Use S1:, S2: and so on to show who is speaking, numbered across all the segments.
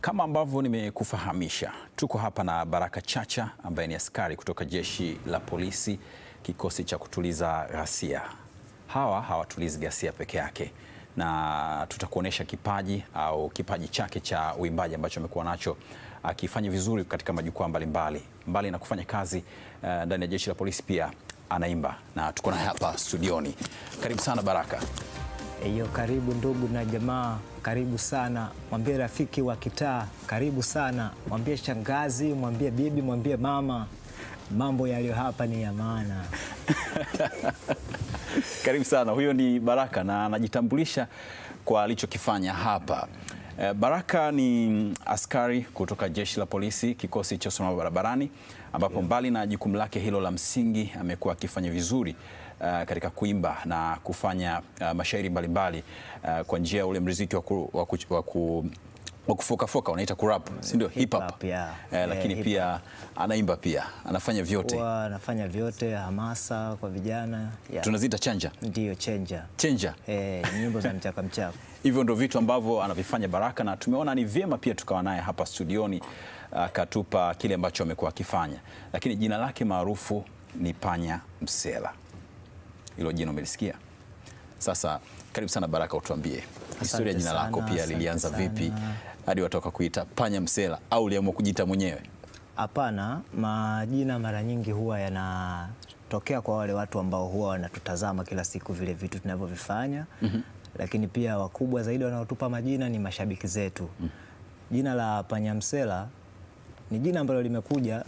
S1: Kama ambavyo nimekufahamisha, tuko hapa na Baraka Chacha ambaye ni askari kutoka Jeshi la Polisi, kikosi cha kutuliza ghasia. Hawa hawatulizi ghasia peke yake, na tutakuonesha kipaji chake cha uimbaji ambacho amekuwa nacho akifanya vizuri katika majukwaa mbalimbali. Mbali na kufanya kazi ndani ya Jeshi la Polisi, pia anaimba, na tuko naye hapa studioni. Karibu sana Baraka.
S2: Eyo, karibu ndugu na jamaa, karibu sana. Mwambie rafiki wa kitaa, karibu sana. Mwambie shangazi, mwambie bibi, mwambie mama, mambo yaliyo hapa ni ya maana.
S1: Karibu sana. Huyo ni Baraka na anajitambulisha kwa alichokifanya hapa. Baraka ni askari kutoka Jeshi la Polisi, kikosi cha usalama barabarani, ambapo mbali na jukumu lake hilo la msingi, amekuwa akifanya vizuri katika kuimba na kufanya mashairi mbalimbali kwa njia ya ule muziki wa kufoka unaita kurap, si ndio? Hip hop. Lakini pia anaimba, pia anafanya vyote.
S2: Anafanya vyote, hamasa kwa vijana.
S1: Tunaziita chanja.
S2: Ndio, chenja.
S1: Chenja.
S2: Nyimbo za mchaka mchaka.
S1: Hivyo ndio vitu ambavyo anavifanya Baraka, na tumeona ni vyema pia tukawa naye hapa studioni akatupa kile ambacho amekuwa akifanya. Lakini jina lake maarufu ni Panya Msela. Hilo jina umelisikia? Sasa karibu sana Baraka, utuambie historia ya jina lako, pia lilianza vipi hadi watoka kuita Panya Msela, au uliamua kujiita mwenyewe?
S2: Hapana, majina mara nyingi huwa yanatokea kwa wale watu ambao huwa wanatutazama kila siku vile vitu tunavyovifanya. Lakini pia wakubwa zaidi wanaotupa majina ni mashabiki zetu. Jina la Panya Msela ni jina ambalo limekuja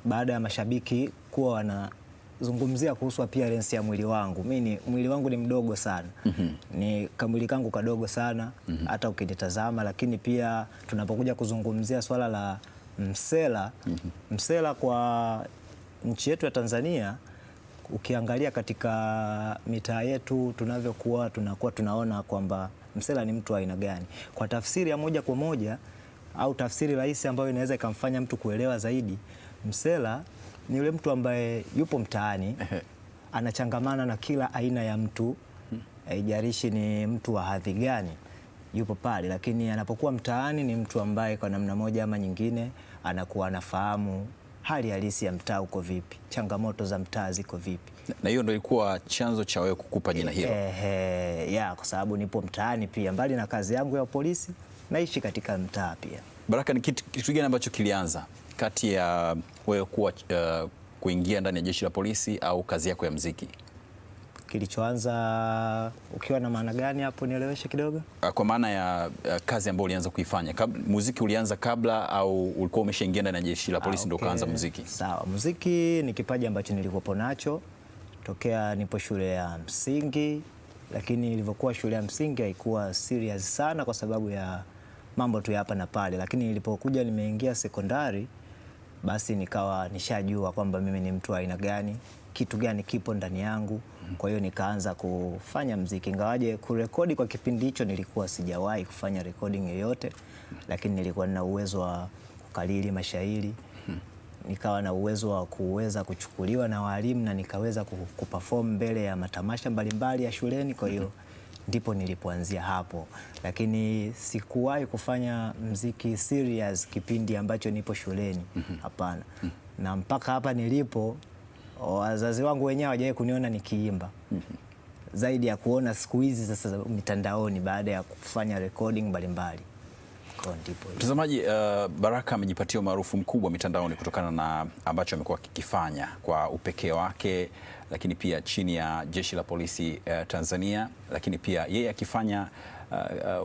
S2: baada ya mashabiki kuwa wanazungumzia kuhusu appearance ya mwili wangu. Mwili wangu ni mdogo sana. Ni kamwili kangu kadogo sana, hata ukinitazama. Lakini pia tunapokuja kuzungumzia swala la msela, msela kwa nchi yetu ya Tanzania, ukiangalia katika mitaa yetu tunakuwa tunaona kwamba msela ni mtu wa aina gani. Kwa tafsiri ya moja kwa moja au tafsiri rahisi ambayo inaweza ikamfanya mtu kuelewa zaidi, msela ni yule mtu ambaye yupo mtaani, anachangamana na kila aina ya mtu, haijalishi ni mtu wa hadhi gani, yupo pale. Lakini anapokuwa mtaani ni mtu ambaye kwa namna moja ama nyingine anakuwa anafahamu hali halisi ya mtaa uko vipi, changamoto za mtaa ziko vipi.
S1: Na hiyo ndio ilikuwa chanzo cha wewe kukupa jina hilo?
S2: Kwa sababu nipo mtaani pia, mbali na kazi yangu ya polisi, naishi katika mtaa pia. Baraka,
S1: ni kitu gani ambacho kilianza kati ya wewe kuingia ndani ya Jeshi la Polisi au kazi yako ya muziki?
S2: Kilichoanza ukiwa na maana gani hapo, nieleweshe kidogo?
S1: Kwa maana ya kazi ambayo ulianza kuifanya. Muziki ulianza kabla au ulikuwa umeshaingia ndani ya Jeshi la Polisi ndio ukaanza muziki?
S2: Sawa, muziki ni kipaji ambacho nilikuwa nacho tokea nipo shule ya msingi, lakini nilivyokuwa shule ya msingi haikuwa serious sana kwa sababu ya mambo tu hapa na pale. Lakini nilipokuja nimeingia sekondari, basi nikawa nishajua kwamba mimi ni mtu wa aina gani, kitu gani kipo ndani yangu. Kwa hiyo nikaanza kufanya muziki, ingawaje kurekodi kwa kipindi hicho nilikuwa sijawahi kufanya recording yoyote, lakini nilikuwa na uwezo wa kukalili mashairi, nikawa na uwezo wa kuweza kuchukuliwa na walimu na nikaweza kuperform mbele ya matamasha mbalimbali ya shuleni. Kwa hiyo ndipo nilipoanzia hapo, lakini sikuwahi kufanya muziki serious kipindi ambacho nipo shuleni, hapana. Na mpaka hapa nilipo, wazazi wangu wenyewe hawajawahi kuniona nikiimba, zaidi ya kuona siku hizi sasa mitandaoni baada ya kufanya recording mbalimbali.
S1: Mtazamaji, Baraka amejipatia umaarufu mkubwa mitandaoni kutokana na ambacho amekuwa akikifanya kwa upekee wake, lakini pia chini ya Jeshi la Polisi Tanzania, lakini pia yeye akifanya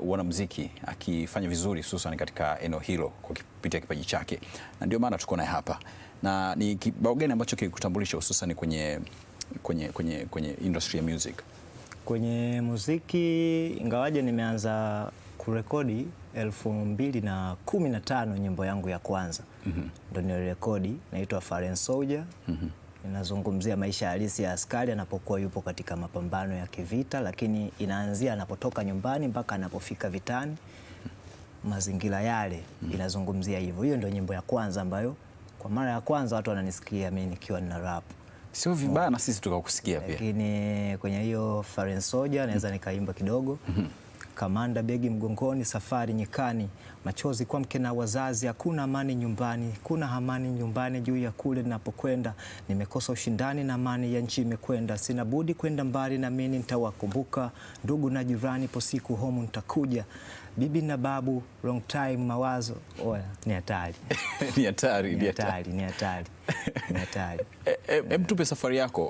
S1: wanamuziki, akifanya vizuri hususan katika eneo hilo kwa kupitia kipaji chake, na ndio maana tuko naye hapa. Na ni kibao gani ambacho kilikutambulisha hususan kwenye industry ya music?
S2: Kwenye muziki, ingawaje nimeanza kurekodi 2015 nyimbo yangu ya kwanza. Ndio nirekodi, inaitwa Fallen Soldier. Inazungumzia maisha halisi ya askari anapokuwa yupo katika mapambano ya kivita, lakini inaanzia anapotoka nyumbani mpaka anapofika vitani. Mazingira yale inazungumzia hivyo. Hiyo ndio nyimbo ya kwanza ambayo kwa mara ya kwanza watu wananisikia mimi nikiwa na rap.
S1: Sio vibaya na sisi tukakusikia pia.
S2: Lakini kwenye hiyo Fallen Soldier naweza nikaimba kidogo. kamanda begi mgongoni, safari nyikani, machozi kwa mke na wazazi, hakuna amani nyumbani, kuna amani nyumbani juu ya kule ninapokwenda, nimekosa ushindani na amani ya nchi imekwenda, sina budi kwenda mbali na mimi nitawakumbuka, ndugu na jirani, po siku homu nitakuja, bibi na babu, long time mawazo. Oya, ni hatari.
S1: Ni hatari,
S2: ni hatari, ni hatari, ni hatari.
S1: Hebu tupe safari yako,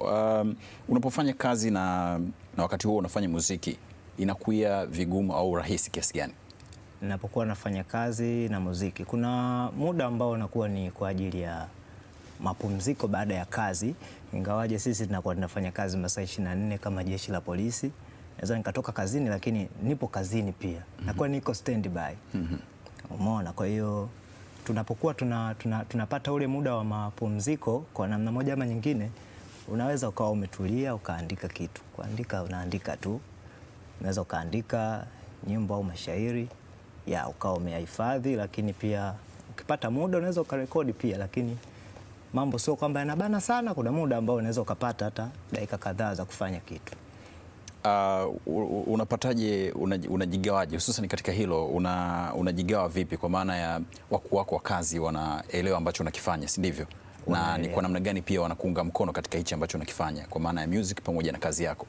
S1: unapofanya kazi na wakati huo unafanya muziki, inakuwa vigumu au rahisi kiasi gani?
S2: Ninapokuwa nafanya kazi na muziki, kuna muda ambao unakuwa ni kwa ajili ya mapumziko baada ya kazi, ingawaje sisi tunakuwa tunafanya kazi masaa 24 kama jeshi la polisi. Naweza nikatoka kazini lakini nipo kazini pia. Nakuwa niko standby. Umeona? Kwa hiyo tunapokuwa tunapata ule muda wa mapumziko, kwa namna moja ama nyingine, unaweza ukawa umetulia ukaandika kitu. Kuandika unaandika tu. Unaweza ukaandika nyimbo au mashairi ya ukawa umehifadhi, lakini pia ukipata muda unaweza ukarekodi pia, lakini mambo sio kwamba yanabana sana. Kuna muda ambao unaweza ukapata hata dakika kadhaa za kufanya kitu.
S1: Unapataje, unajigawaje hususan katika hilo, unajigawa vipi kwa maana ya wakuu wako wa kazi wanaelewa ambacho unakifanya, si ndivyo? Na ni kwa namna gani pia wanakuunga mkono katika hichi ambacho unakifanya kwa maana ya music pamoja na kazi yako?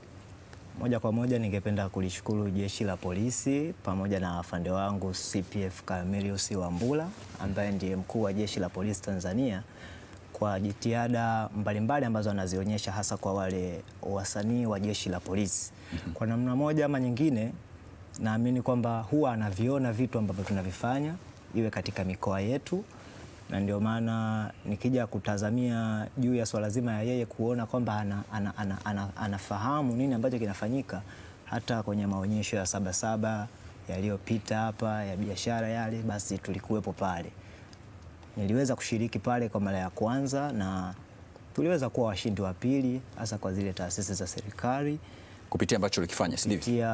S2: Moja kwa moja ningependa kulishukuru jeshi la polisi pamoja na afande wangu CPF Camillus Wambura ambaye ndiye mkuu wa jeshi la polisi Tanzania kwa jitihada mbalimbali ambazo anazionyesha hasa kwa wale wasanii wa jeshi la polisi. Kwa namna moja ama nyingine, naamini kwamba huwa anaviona vitu ambavyo tunavifanya iwe katika mikoa yetu, na ndio maana nikija kutazamia juu ya swala zima ya yeye kuona kwamba anafahamu nini ambacho kinafanyika, hata kwenye maonyesho ya Sabasaba yaliyopita hapa ya biashara yale, basi tulikuwepo pale. Niliweza kushiriki pale kwa mara ya kwanza na tuliweza kuwa washindi wa pili, hasa kwa zile taasisi za serikali
S1: kupitia ambacho ulikifanya, si ndivyo?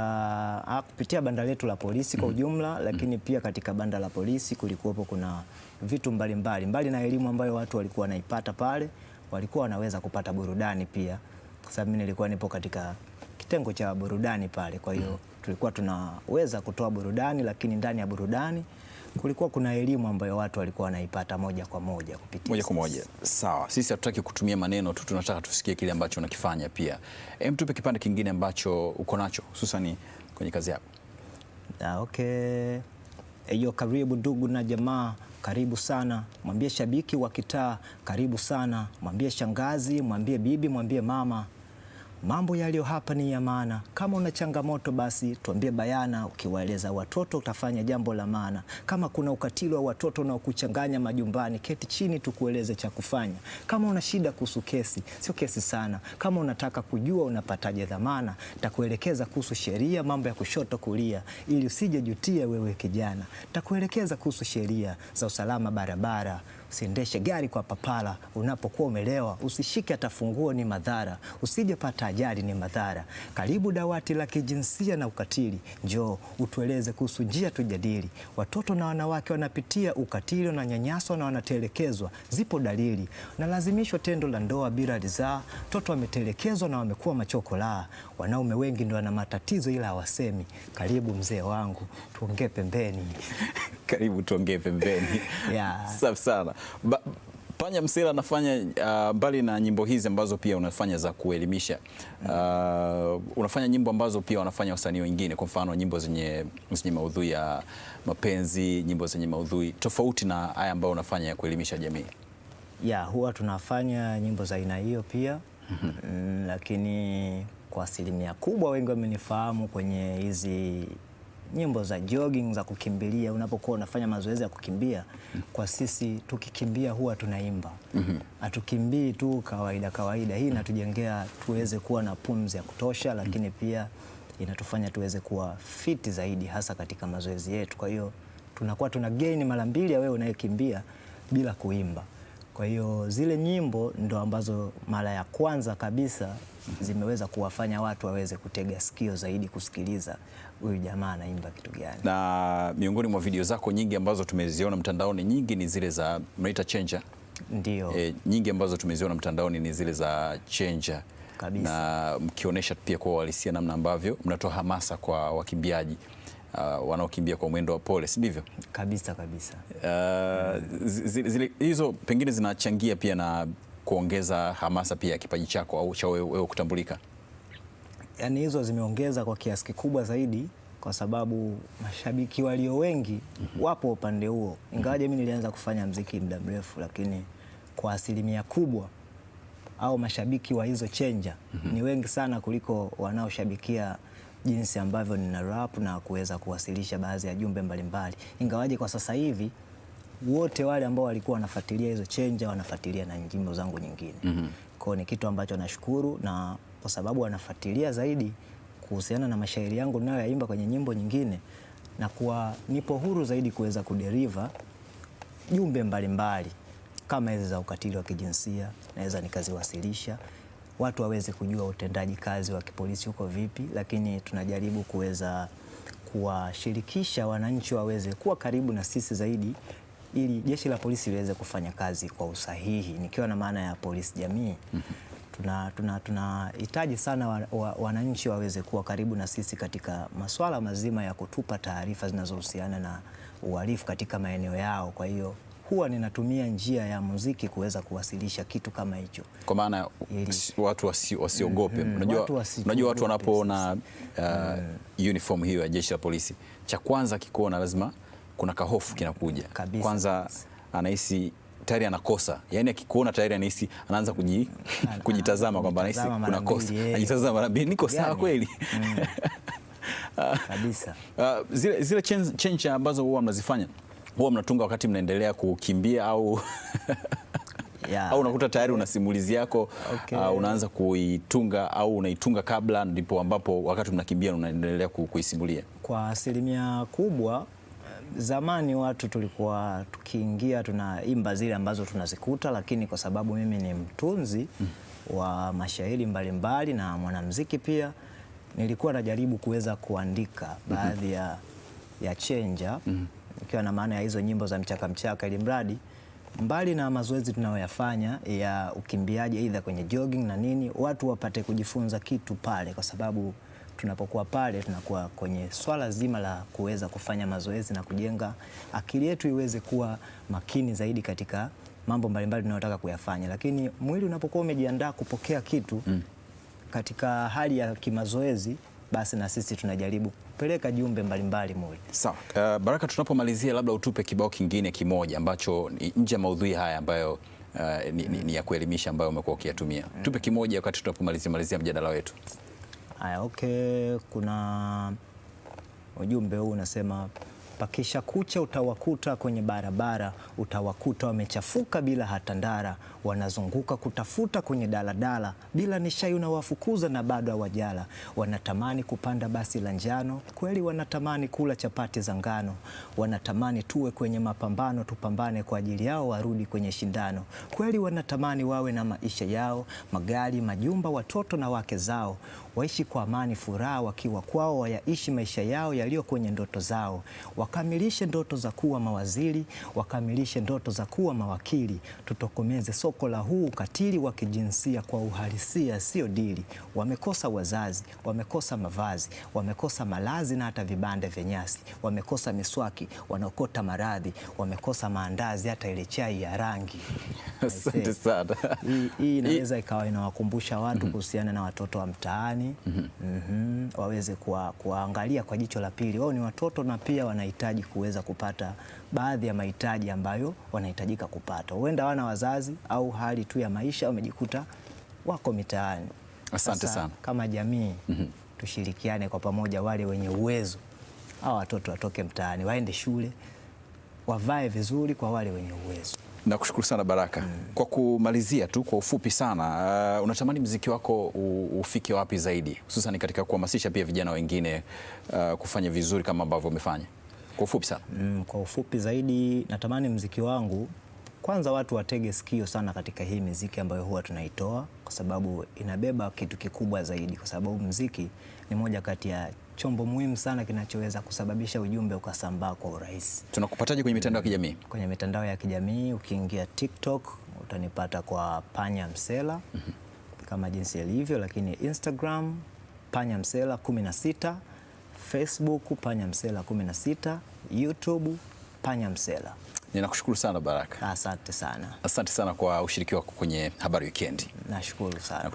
S2: Kupitia banda letu la polisi kwa ujumla, lakini pia katika banda la polisi kulikuwepo kuna vitu mbali na elimu ambayo watu walikuwa wanaipata pale, walikuwa wanaweza kupata burudani pia, kwa sababu mimi nilikuwa nipo katika kitengo cha burudani pale. Kwa hiyo tulikuwa tunaweza kutoa burudani, lakini ndani ya burudani kulikuwa kuna elimu ambayo watu walikuwa wanaipata moja kwa moja kupitia.
S1: Moja kwa moja. Sawa. Sisi hatutaki kutumia maneno tu, tunataka tusikie kile ambacho unakifanya pia. Tupe kipande kingine ambacho uko nacho hususan kwenye kazi yako.
S2: Okay. Eyo, karibu ndugu na jamaa, karibu sana. Mwambie shabiki wa kitaa, karibu sana. Mwambie shangazi, mwambie bibi, mwambie mama. Mambo yaliyo hapa ni ya maana. Kama una changamoto basi tuambie bayana, ukiwaeleza watoto utafanya jambo la maana. Kama kuna ukatili wa watoto na kuchanganya majumbani, keti chini tukueleze cha kufanya. Kama una shida kuhusu kesi, sio kesi sana. Kama unataka kujua unapataje dhamana, takuelekeza kuhusu sheria, mambo ya kushoto kulia, ili usije jutia wewe kijana. Takuelekeza kuhusu sheria za usalama barabara. Usiendeshe gari kwa papala, unapokuwa umelewa, usishike hata funguo, ni madhara, usije pata ajali, ni madhara. Karibu dawati la kijinsia na ukatili, njoo utueleze kuhusu njia tujadili. Watoto na wanawake wanapitia ukatili na nyanyaso na wanatelekezwa, zipo dalili. Nalazimishwa tendo la ndoa bila ridhaa, toto wametelekezwa na wamekuwa machokola. Wanaume wengi ndio wana matatizo ila hawasemi. Karibu mzee wangu, tuongee pembeni.
S1: Karibu tuongee pembeni.
S2: Yeah.
S1: Safi sana. Panya Msela anafanya mbali na nyimbo hizi ambazo pia unafanya za kuelimisha, unafanya nyimbo ambazo pia wanafanya wasanii wengine, kwa mfano nyimbo zenye maudhui ya mapenzi, nyimbo zenye maudhui tofauti na haya ambayo unafanya ya kuelimisha jamii.
S2: Yeah, huwa tunafanya nyimbo za aina hiyo pia. Lakini kwa asilimia kubwa wengi wamenifahamu kwenye hizi nyimbo za jogging, za kukimbilia. Unapokuwa unafanya mazoezi ya kukimbia, kwa sisi tukikimbia huwa tunaimba. Hatukimbii tu kawaida. Hii inatujengea tuweze kuwa na pumzi ya kutosha, lakini pia inatufanya tuweze kuwa fiti zaidi hasa katika mazoezi yetu. Kwa hiyo tunakuwa tuna gain mara mbili ya wewe unayekimbia bila kuimba. Kwa hiyo zile nyimbo ndo ambazo mara ya kwanza kabisa zimeweza kuwafanya watu waweze kutega sikio zaidi kusikiliza huyu jamaa anaimba kitu gani.
S1: Na miongoni mwa video zako nyingi ambazo tumeziona mtandaoni, nyingi ni zile za mnaita Chenja.
S2: Ndio.
S1: Nyingi ambazo tumeziona mtandaoni ni zile za Chenja kabisa. Na mkionyesha pia kwa uhalisia namna ambavyo mnatoa hamasa kwa wakimbiaji. wanaokimbia kwa mwendo wa pole, si ndivyo?
S2: Kabisa kabisa.
S1: Hizo pengine zinachangia pia na kuongeza hamasa pia ya kipaji chako au cha wewe kutambulika?
S2: Yaani hizo zimeongeza kwa kiasi kikubwa zaidi, kwa sababu mashabiki walio wengi wapo upande huo. Ingawaje mimi nilianza kufanya mziki muda mrefu, lakini kwa asilimia kubwa au mashabiki wa hizo chenja ni wengi sana kuliko wanaoshabikia jinsi ambavyo nina rap na kuweza kuwasilisha baadhi ya jumbe mbalimbali. Ingawaje kwa sasa hivi wote wale ambao walikuwa wanafuatilia hizo chenja wanafuatilia na nyimbo zangu nyingine. Kwa ni kitu ambacho nashukuru, na kwa sababu wanafuatilia zaidi kuhusiana na mashairi yangu ninayoyaimba kwenye nyimbo nyingine, na kuwa nipo huru zaidi kuweza kuderiva jumbe mbalimbali kama hizi za ukatili wa kijinsia, naweza nikaziwasilisha watu waweze kujua utendaji kazi wa kipolisi huko vipi, lakini tunajaribu kuweza kuwashirikisha wananchi waweze kuwa karibu na sisi zaidi, ili jeshi la polisi liweze kufanya kazi kwa usahihi, nikiwa na maana ya polisi jamii. Tunahitaji sana wananchi waweze kuwa karibu na sisi katika masuala mazima ya kutupa taarifa zinazohusiana na uhalifu katika maeneo yao. Kwa hiyo huwa ninatumia njia ya muziki kuweza kuwasilisha kitu kama hicho,
S1: kwa maana watu wasiogope. Unajua watu wanapoona uniform hiyo ya jeshi la polisi, cha kwanza kikuona lazima kuna kahofu kinakuja kabisa. Kwanza anahisi tayari anakosa, yani akikuona tayari anahisi, anaanza kujitazama kwamba anahisi kuna kosa, anajitazama mara mbili, niko sawa kweli?
S2: Kabisa.
S1: Zile change ambazo huwa mnazifanya, huwa mnatunga wakati mnaendelea kukimbia au au unakuta tayari una simulizi yako, unaanza kuitunga au unaitunga kabla, ndipo ambapo wakati mnakimbia unaendelea kuisimulia?
S2: Kwa asilimia kubwa zamani watu tulikuwa tukiingia tunaimba zile ambazo tunazikuta, lakini kwa sababu mimi ni mtunzi wa mashairi mbalimbali na mwanamuziki pia, nilikuwa najaribu kuweza kuandika baadhi ya chenja, ikiwa na maana ya hizo nyimbo za mchaka mchaka, ili mradi mbali na mazoezi tunayoyafanya ya ukimbiaji aidha kwenye jogging na nini, watu wapate kujifunza kitu pale, kwa sababu tunapokuwa pale tunakuwa kwenye swala zima la kuweza kufanya mazoezi na kujenga akili yetu iweze kuwa makini zaidi katika mambo mbalimbali tunayotaka kuyafanya. Lakini mwili unapokuwa umejiandaa kupokea kitu katika hali ya kimazoezi, basi na sisi tunajaribu kupeleka jumbe mbalimbali mwili.
S1: Sawa. Baraka, tunapomalizia labda utupe kibao kingine kimoja ambacho ni nje ya maudhui haya ambayo ni ya kuelimisha ambayo umekuwa ukiyatumia. Tupe kimoja wakati tunapomalizia mjadala wetu.
S2: Haya, okay. Kuna ujumbe huu unasema, pakisha kucha utawakuta kwenye barabara, utawakuta wamechafuka bila hata ndara, wanazunguka kutafuta kwenye daladala, bila nishai unawafukuza na bado hawajala, wanatamani kupanda basi la njano, kweli wanatamani kula chapati za ngano, wanatamani tuwe kwenye mapambano, tupambane kwa ajili yao warudi kwenye shindano, kweli wanatamani wawe na maisha yao, magari, majumba, watoto na wake zao, waishi kwa amani furaha wakiwa kwao, wayaishi maisha yao yaliyo kwenye ndoto zao, wakamilishe ndoto za kuwa mawaziri, wakamilishe ndoto za kuwa mawakili, tutokomeze soko la huu ukatili wa kijinsia kwa uhalisia sio dili. Wamekosa wazazi, wamekosa mavazi, wamekosa malazi na hata vibanda vya nyasi, wamekosa miswaki, wanaokota maradhi, wamekosa maandazi hata ile chai ya rangi.
S1: Asante sana.
S2: Hii inaweza ikawa inawakumbusha watu kuhusiana na watoto wa mtaani, waweze kuangalia kwa jicho la pili. Wao ni watoto na pia wanahitaji kuweza kupata baadhi ya mahitaji ambayo wanahitajika kupata. Huenda wana wazazi au hali tu ya maisha wamejikuta wako mitaani.
S1: Asante sana.
S2: Kama jamii tushirikiane kwa pamoja, wale wenye uwezo hao watoto watoke mtaani, waende shule, wavae vizuri kwa wale wenye uwezo.
S1: Nakushukuru sana Baraka. Kwa kumalizia tu kwa ufupi sana, unatamani muziki wako ufike wapi zaidi, hususan katika kuhamasisha pia vijana wengine kufanya vizuri kama ambavyo umefanya? Kwa ufupi sana.
S2: Kwa ufupi zaidi, natamani muziki wangu kwanza watu watege sikio sana katika hii muziki ambayo huwa tunaitoa, kwa sababu inabeba kitu kikubwa zaidi, kwa sababu muziki ni moja kati ya chombo muhimu sana kinachoweza kusababisha ujumbe ukasambaa kwa urahisi.
S1: Tunakupataje kwenye mitandao ya kijamii?
S2: Kwenye mitandao ya kijamii ukiingia TikTok utanipata kwa Panya Msela kama jinsi ilivyo, lakini Instagram Panya Msela 16, Facebook Panya Msela 16, YouTube Panya Msela.
S1: Ninakushukuru sana Baraka.
S2: Asante sana.
S1: Asante sana kwa ushiriki wako kwenye Habari Wikendi.
S2: Nashukuru sana.